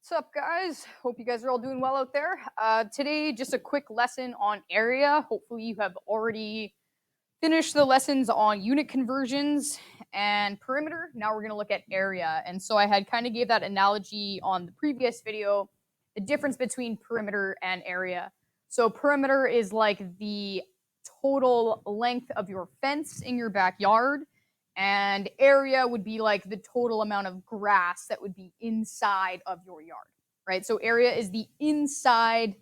What's up, guys? Hope you guys are all doing well out there. Today, just a quick lesson on area. Hopefully, you have already finished the lessons on unit conversions and perimeter. Now we're going to look at area. And so I had kind of gave that analogy on the previous video, the difference between perimeter and area. So perimeter is like the total length of your fence in your backyard, and area would be like the total amount of grass that would be inside of your yard, right? So area is the inside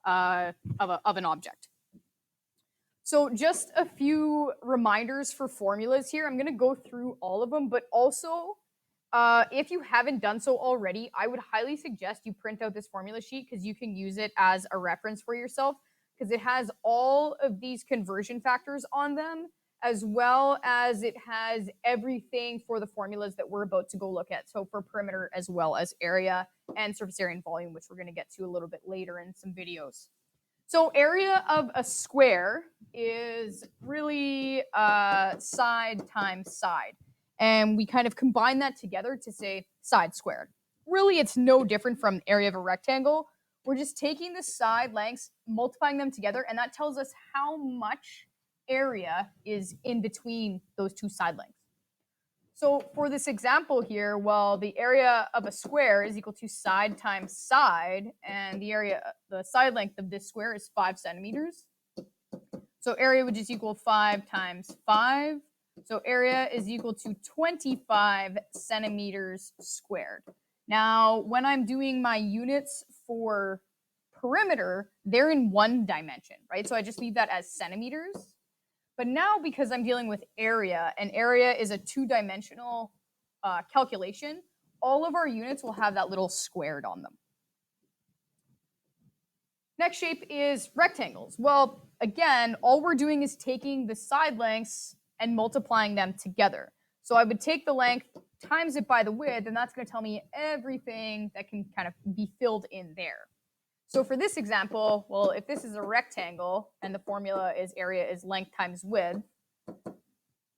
of an object. So just a few reminders for formulas here. I'm going to go through all of them, but also if you haven't done so already, I would highly suggest you print out this formula sheet because you can use it as a reference for yourself because it has all of these conversion factors on them, as well as it has everything for the formulas that we're about to go look at. So for perimeter as well as area and surface area and volume, which we're going to get to a little bit later in some videos. So area of a square is really side times side. And we kind of combine that together to say side squared. Really, it's no different from area of a rectangle. We're just taking the side lengths, multiplying them together, and that tells us how much area is in between those two side lengths. So for this example here, well, the area of a square is equal to side times side, and the side length of this square is 5 centimeters. So area would just equal 5 times 5. So area is equal to 25 centimeters squared. Now, when I'm doing my units for perimeter, they're in one dimension, right? So I just leave that as centimeters. But now, because I'm dealing with area, and area is a two-dimensional calculation, all of our units will have that little squared on them. Next shape is rectangles. Well, again, all we're doing is taking the side lengths and multiplying them together. So I would take the length, times it by the width, and that's going to tell me everything that can kind of be filled in there. So for this example, well, if this is a rectangle and the formula is area is length times width,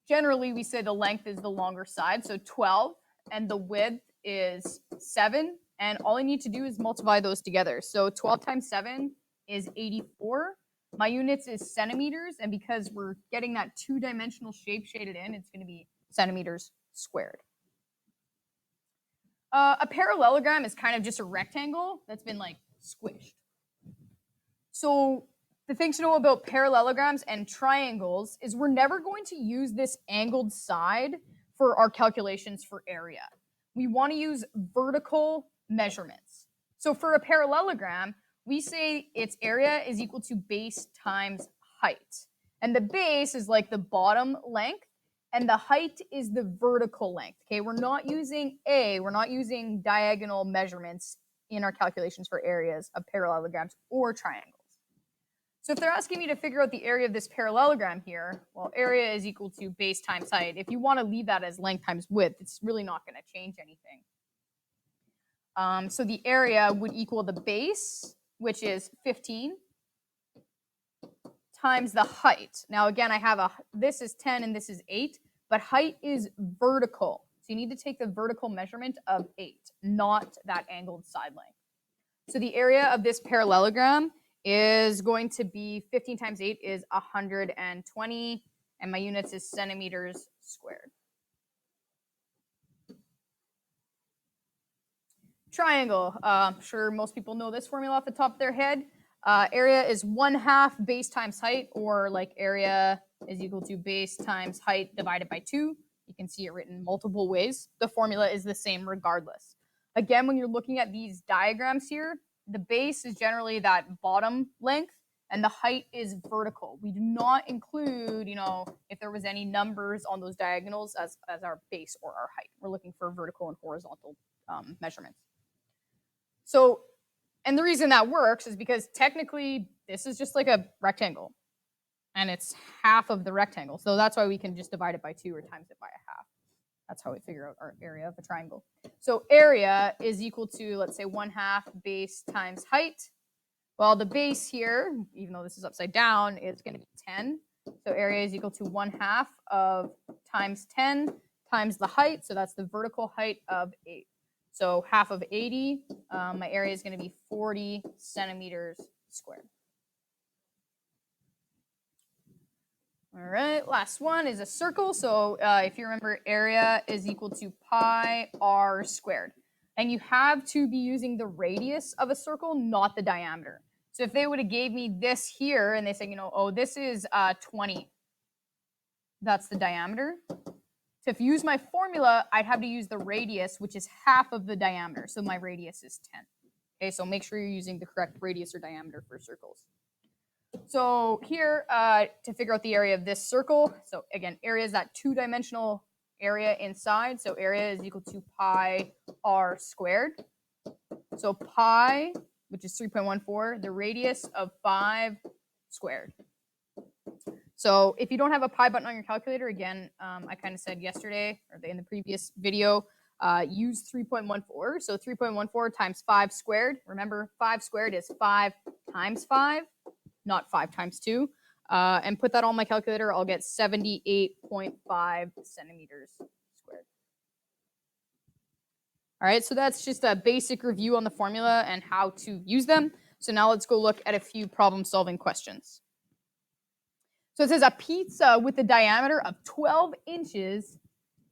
generally we say the length is the longer side, so 12, and the width is 7, and all I need to do is multiply those together. So 12 times 7 is 84. My units is centimeters, and because we're getting that two-dimensional shape shaded in, it's going to be centimeters squared. A parallelogram is kind of just a rectangle that's been like squished. So the thing to know about parallelograms and triangles is we're never going to use this angled side for our calculations for area. We want to use vertical measurements. So for a parallelogram, we say its area is equal to base times height. And the base is like the bottom length, and the height is the vertical length. Okay, we're not using diagonal measurements in our calculations for areas of parallelograms or triangles. So if they're asking me to figure out the area of this parallelogram here, well, area is equal to base times height. If you want to leave that as length times width, it's really not going to change anything. So the area would equal the base, which is 15, times the height. Now, again, this is 10 and this is 8, but height is vertical. So you need to take the vertical measurement of 8, not that angled side length. So the area of this parallelogram is going to be 15 times 8 is 120, and my units is centimeters squared. Triangle. I'm sure most people know this formula off the top of their head. Area is 1/2 base times height, or like area is equal to base times height divided by 2. You can see it written multiple ways. The formula is the same regardless. Again, when you're looking at these diagrams here, the base is generally that bottom length, and the height is vertical. We do not include, if there was any numbers on those diagonals as our base or our height. We're looking for vertical and horizontal measurements. So, and the reason that works is because technically this is just like a rectangle, and it's half of the rectangle. So that's why we can just divide it by 2 or times it by 1/2. That's how we figure out our area of a triangle. So area is equal to, let's say, 1/2 base times height. Well, the base here, even though this is upside down, is going to be 10. So area is equal to 1/2 of times 10 times the height. So that's the vertical height of 8. So half of 80, my area is going to be 40 centimeters squared. All right, last one is a circle. So if you remember, area is equal to pi r squared. And you have to be using the radius of a circle, not the diameter. So if they would have gave me this here and they said, oh, this is 20, that's the diameter. So if you use my formula, I'd have to use the radius, which is half of the diameter. So my radius is 10. Okay, so make sure you're using the correct radius or diameter for circles. So here, to figure out the area of this circle, so again, area is that two-dimensional area inside. So area is equal to pi r squared. So pi, which is 3.14, the radius of 5 squared. So if you don't have a pi button on your calculator, again, I kind of said yesterday or in the previous video, use 3.14. So 3.14 times 5 squared. Remember, 5 squared is 5 times 5, not 5 times 2. And put that on my calculator, I'll get 78.5 centimeters squared. All right, so that's just a basic review on the formula and how to use them. So now let's go look at a few problem-solving questions. So it says a pizza with a diameter of 12 inches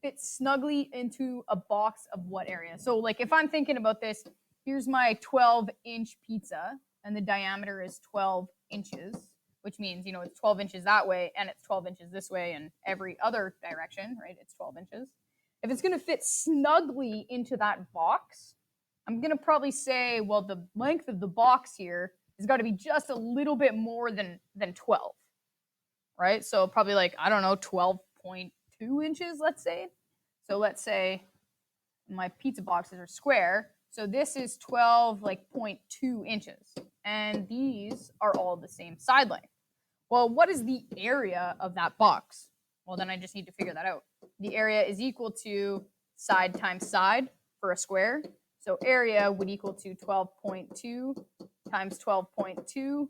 fits snugly into a box of what area? So like if I'm thinking about this, here's my 12-inch pizza, and the diameter is 12 inches, which means, it's 12 inches that way, and it's 12 inches this way, and every other direction, right? It's 12 inches. If it's going to fit snugly into that box, I'm going to probably say, well, the length of the box here has got to be just a little bit more than 12, right? So probably like, I don't know, 12.2 inches, let's say. So let's say my pizza boxes are square. So this is 12.2 inches. And these are all the same side length. Well, what is the area of that box? Well, then I just need to figure that out. The area is equal to side times side for a square. So area would equal to 12.2 times 12.2.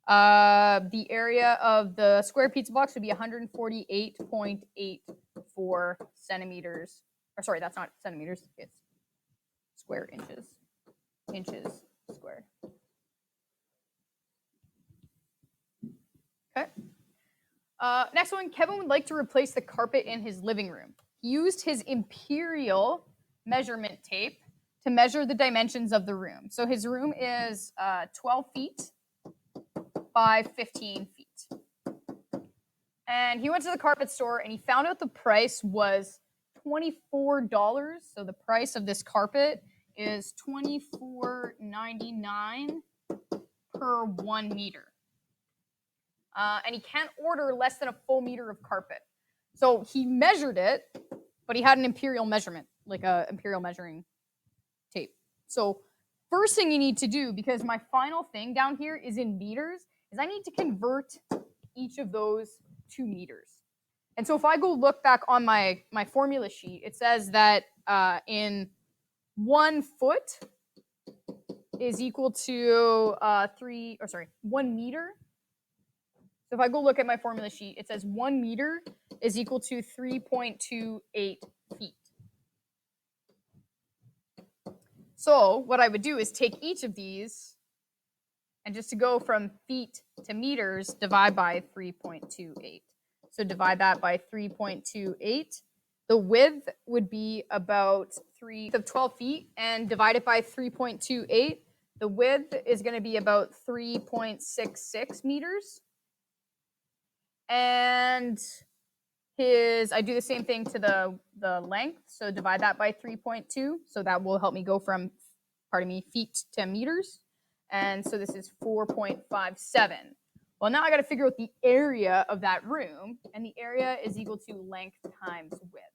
The area of the square pizza box would be 148.84 centimeters. Or sorry, that's not centimeters. It's square inches. Inches squared. Okay. Next one, Kevin would like to replace the carpet in his living room. He used his imperial measurement tape to measure the dimensions of the room. So his room is 12 feet by 15 feet. And he went to the carpet store and he found out the price was $24. So the price of this carpet is $24.99 per 1 meter. And he can't order less than a full meter of carpet. So he measured it, but he had an imperial measurement, like a imperial measuring tape. So first thing you need to do, because my final thing down here is in meters, is I need to convert each of those to meters. And so if I go look back on my formula sheet, it says that in 1 foot is equal to 1 meter. So if I go look at my formula sheet, it says 1 meter is equal to 3.28 feet. So what I would do is take each of these, and just to go from feet to meters, divide by 3.28. So divide that by 3.28. The width would be about 12 feet, and divide it by 3.28. The width is going to be about 3.66 meters. And I do the same thing to the length. So divide that by 3.2. So that will help me go from, feet to meters. And so this is 4.57. Well, now I got to figure out the area of that room. And the area is equal to length times width.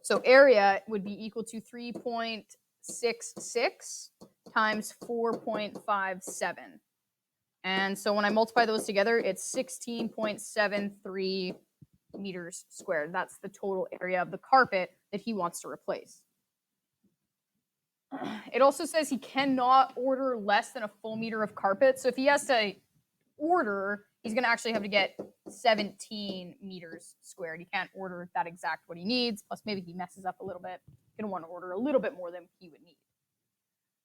So area would be equal to 3.66 times 4.57. And so when I multiply those together, it's 16.73 meters squared. That's the total area of the carpet that he wants to replace. It also says he cannot order less than a full meter of carpet. So if he has to order, he's going to actually have to get 17 meters squared. He can't order that exact what he needs. Plus maybe he messes up a little bit. going to want to order a little bit more than he would need.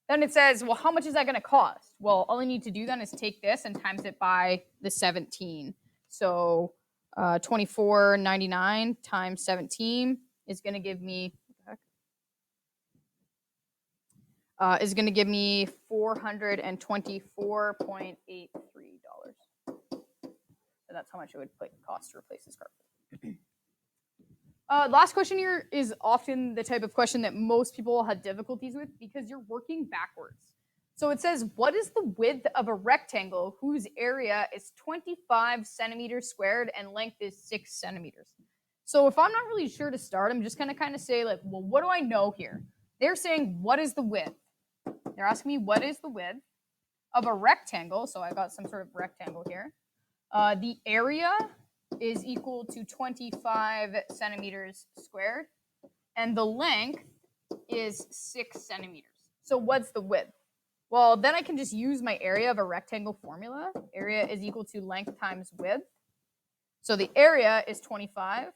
Then it says, well, how much is that going to cost? Well, all I need to do then is take this and times it by the 17. So $24.99 times 17 is going to give me $424.83. So that's how much it would cost to replace this carpet. Last question here is often the type of question that most people have difficulties with because you're working backwards. So it says, what is the width of a rectangle whose area is 25 centimeters squared and length is 6 centimeters? So if I'm not really sure to start, I'm just going to kind of say, like, well, what do I know here? They're saying, what is the width? They're asking me, what is the width of a rectangle? So I got some sort of rectangle here. The area is equal to 25 centimeters squared, and the length is 6 centimeters. So what's the width? Well, then I can just use my area of a rectangle formula. Area is equal to length times width. So the area is 25.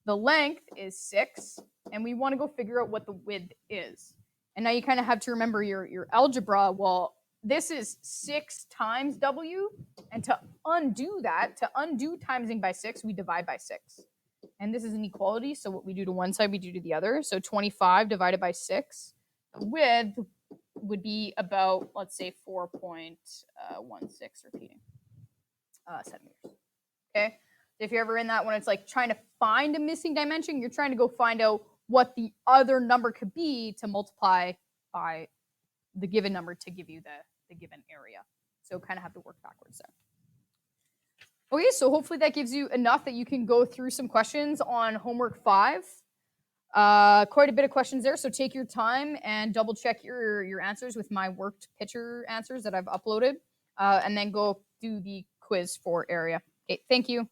The length is 6, and we want to go figure out what the width is. And now you kind of have to remember your algebra. Well, this is 6 times W, and to undo that, to undo timesing by 6, we divide by 6. And this is an equality, so what we do to one side, we do to the other. So 25 divided by 6, the width would be about, let's say, 4.16, repeating, centimeters. Okay? If you're ever in that when it's like trying to find a missing dimension, you're trying to go find out what the other number could be to multiply by the given number to give you the given area. So kind of have to work backwards there. Okay, so hopefully that gives you enough that you can go through some questions on homework 5. Quite a bit of questions there, so take your time and double check your answers with my worked picture answers that I've uploaded, and then go do the quiz for area. Okay, thank you.